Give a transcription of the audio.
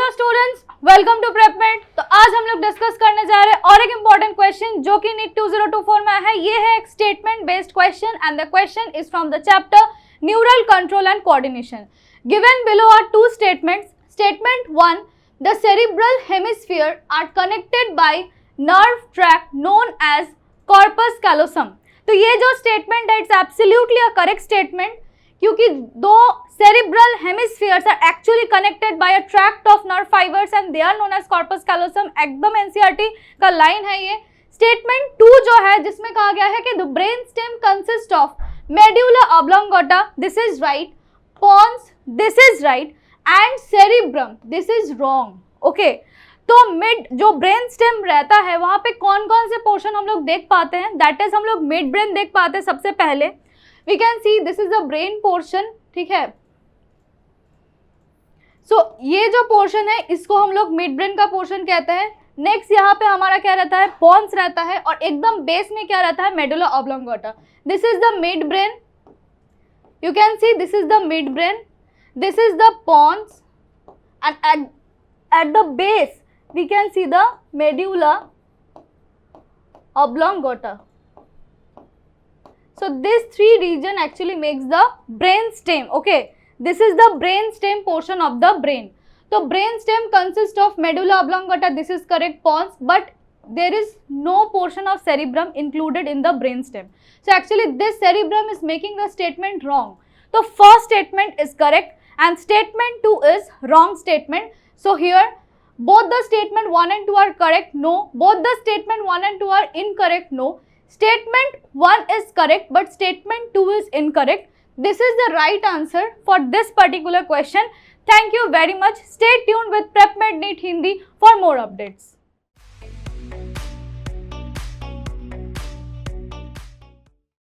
Hello students, welcome to Prepmate. तो आज हम लोग डिस्कस करने जा रहे हैं और एक इम्पॉर्टेंट क्वेश्चन जो कि नीट 2024 में है। ये है एक statement based question and the question is from the chapter neural control and coordination. Given below are two statements. Statement 1, the cerebral hemisphere are connected by nerve track known as corpus callosum. तो ये जो स्टेटमेंट है it's absolutely a correct statement, क्योंकि दो cerebral hemispheres are actually connected by a tract of nerve fibers and they are known as corpus callosum। एकदम NCERT का line है ये। स्टेटमेंट 2 जो है जिसमें कहा गया है कि the brain stem consists of medulla oblongata, this is right, pons, this is right, and cerebrum, this is wrong। okay, तो मिड जो ब्रेन स्टेम रहता है वहां पे कौन कौन से पोर्शन हम लोग देख पाते हैं, दैट इज हम लोग मिड ब्रेन देख पाते हैं। सबसे पहले we can see this is the brain portion, ठीक है। सो ये जो पोर्शन है इसको हम लोग मिड ब्रेन का पोर्शन कहते हैं। नेक्स्ट यहाँ पे हमारा क्या रहता है, पॉन्स रहता है, और एकदम बेस में क्या रहता है, medulla oblongata. This is the mid brain, you can see this is the mid brain, this is the pons, and at the base we can see the medulla oblongata। so these three region actually makes the brain stem। okay, this is the brain stem portion of the brain। so brain stem consists of medulla oblongata, this is correct, pons, but there is no portion of cerebrum included in the brain stem। so actually this cerebrum is making the statement wrong। so first statement is correct and statement 2 is wrong statement। so here both the statement 1 and 2 are correct, no, both the statement 1 and 2 are incorrect, no, statement 1 is correct but statement 2 is incorrect। this is the right answer for this particular question। thank you very much, stay tuned with PrepMed NEET Hindi for more updates।